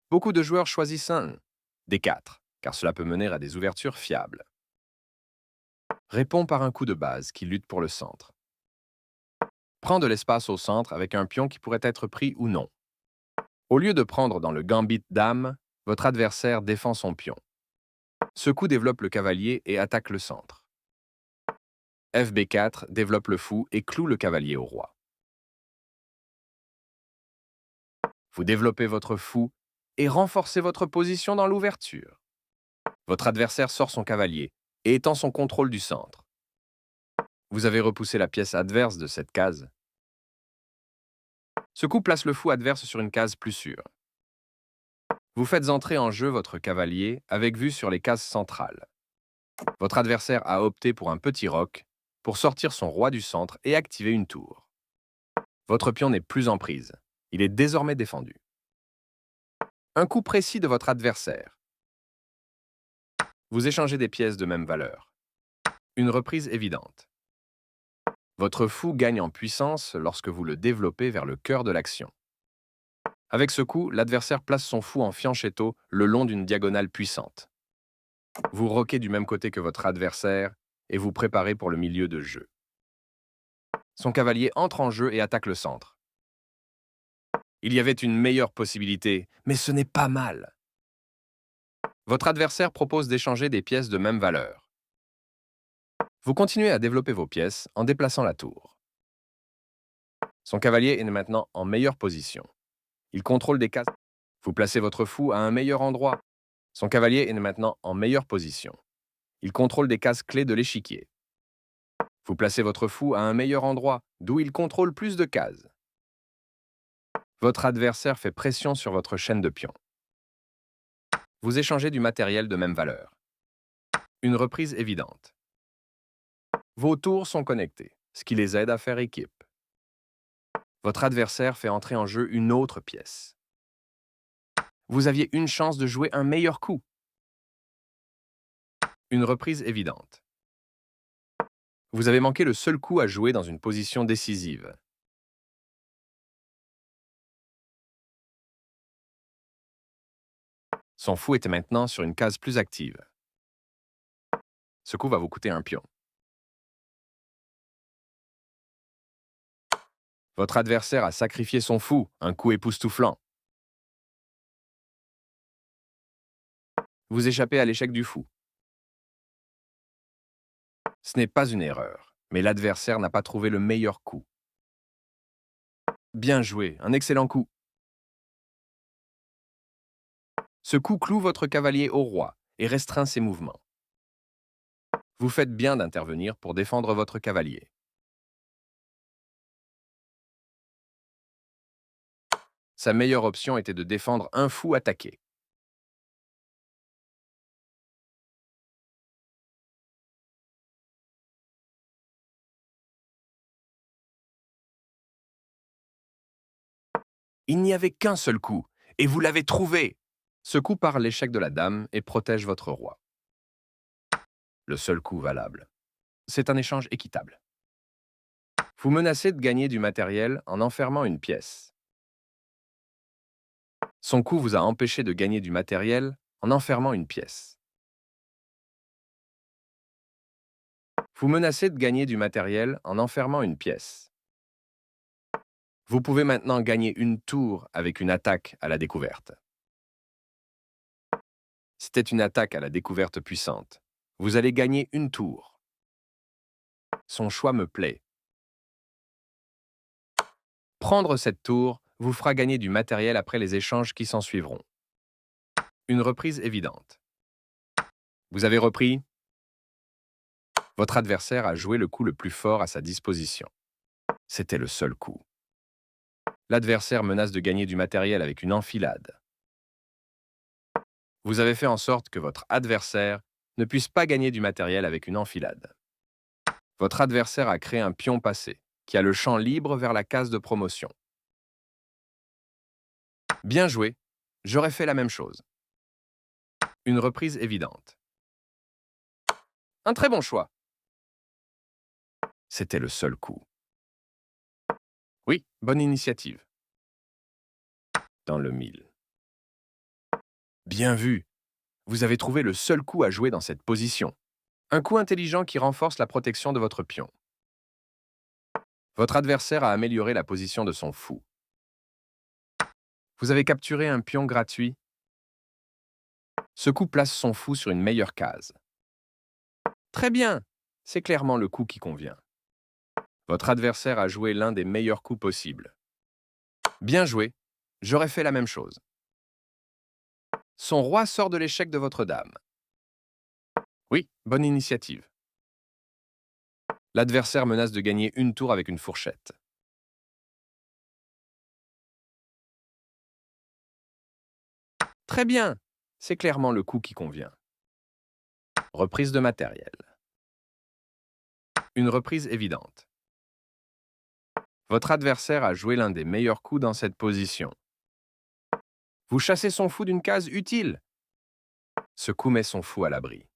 Beaucoup de joueurs choisissent un des quatre, car cela peut mener à des ouvertures fiables. Réponds par un coup de base qui lutte pour le centre. Prends de l'espace au centre avec un pion qui pourrait être pris ou non. Au lieu de prendre dans le gambit dame, votre adversaire défend son pion. Ce coup développe le cavalier et attaque le centre. FB4 développe le fou et cloue le cavalier au roi. Vous développez votre fou et renforcez votre position dans l'ouverture. Votre adversaire sort son cavalier et étend son contrôle du centre. Vous avez repoussé la pièce adverse de cette case. Ce coup place le fou adverse sur une case plus sûre. Vous faites entrer en jeu votre cavalier avec vue sur les cases centrales. Votre adversaire a opté pour un petit roc pour sortir son roi du centre et activer une tour. Votre pion n'est plus en prise. Il est désormais défendu. Un coup précis de votre adversaire. Vous échangez des pièces de même valeur. Une reprise évidente. Votre fou gagne en puissance lorsque vous le développez vers le cœur de l'action. Avec ce coup, l'adversaire place son fou en fianchetto le long d'une diagonale puissante. Vous roquez du même côté que votre adversaire et vous préparez pour le milieu de jeu. Son cavalier entre en jeu et attaque le centre. Il y avait une meilleure possibilité, mais ce n'est pas mal. Votre adversaire propose d'échanger des pièces de même valeur. Vous continuez à développer vos pièces en déplaçant la tour. Son cavalier est maintenant en meilleure position. Il contrôle des cases. Vous placez votre fou à un meilleur endroit. Son cavalier est maintenant en meilleure position. Il contrôle des cases clés de l'échiquier. Vous placez votre fou à un meilleur endroit, d'où il contrôle plus de cases. Votre adversaire fait pression sur votre chaîne de pions. Vous échangez du matériel de même valeur. Une reprise évidente. Vos tours sont connectés, ce qui les aide à faire équipe. Votre adversaire fait entrer en jeu une autre pièce. Vous aviez une chance de jouer un meilleur coup. Une reprise évidente. Vous avez manqué le seul coup à jouer dans une position décisive. Son fou était maintenant sur une case plus active. Ce coup va vous coûter un pion. Votre adversaire a sacrifié son fou, un coup époustouflant. Vous échappez à l'échec du fou. Ce n'est pas une erreur, mais l'adversaire n'a pas trouvé le meilleur coup. Bien joué, un excellent coup. Ce coup cloue votre cavalier au roi et restreint ses mouvements. Vous faites bien d'intervenir pour défendre votre cavalier. Sa meilleure option était de défendre un fou attaqué. Il n'y avait qu'un seul coup, et vous l'avez trouvé. Ce coup part l'échec de la dame et protège votre roi. Le seul coup valable. C'est un échange équitable. Vous menacez de gagner du matériel en enfermant une pièce. Son coup vous a empêché de gagner du matériel en enfermant une pièce. Vous menacez de gagner du matériel en enfermant une pièce. Vous pouvez maintenant gagner une tour avec une attaque à la découverte. C'était une attaque à la découverte puissante. Vous allez gagner une tour. Son choix me plaît. Prendre cette tour vous fera gagner du matériel après les échanges qui s'en suivront. Une reprise évidente. Vous avez repris. Votre adversaire a joué le coup le plus fort à sa disposition. C'était le seul coup. L'adversaire menace de gagner du matériel avec une enfilade. Vous avez fait en sorte que votre adversaire ne puisse pas gagner du matériel avec une enfilade. Votre adversaire a créé un pion passé, qui a le champ libre vers la case de promotion. Bien joué, j'aurais fait la même chose. Une reprise évidente. Un très bon choix. C'était le seul coup. Oui, bonne initiative. Dans le mille. Bien vu. Vous avez trouvé le seul coup à jouer dans cette position. Un coup intelligent qui renforce la protection de votre pion. Votre adversaire a amélioré la position de son fou. Vous avez capturé un pion gratuit. Ce coup place son fou sur une meilleure case. Très bien. C'est clairement le coup qui convient. Votre adversaire a joué l'un des meilleurs coups possibles. Bien joué. J'aurais fait la même chose. Son roi sort de l'échec de votre dame. Oui, bonne initiative. L'adversaire menace de gagner une tour avec une fourchette. Très bien. C'est clairement le coup qui convient. Reprise de matériel. Une reprise évidente. Votre adversaire a joué l'un des meilleurs coups dans cette position. Vous chassez son fou d'une case utile. Ce coup met son fou à l'abri.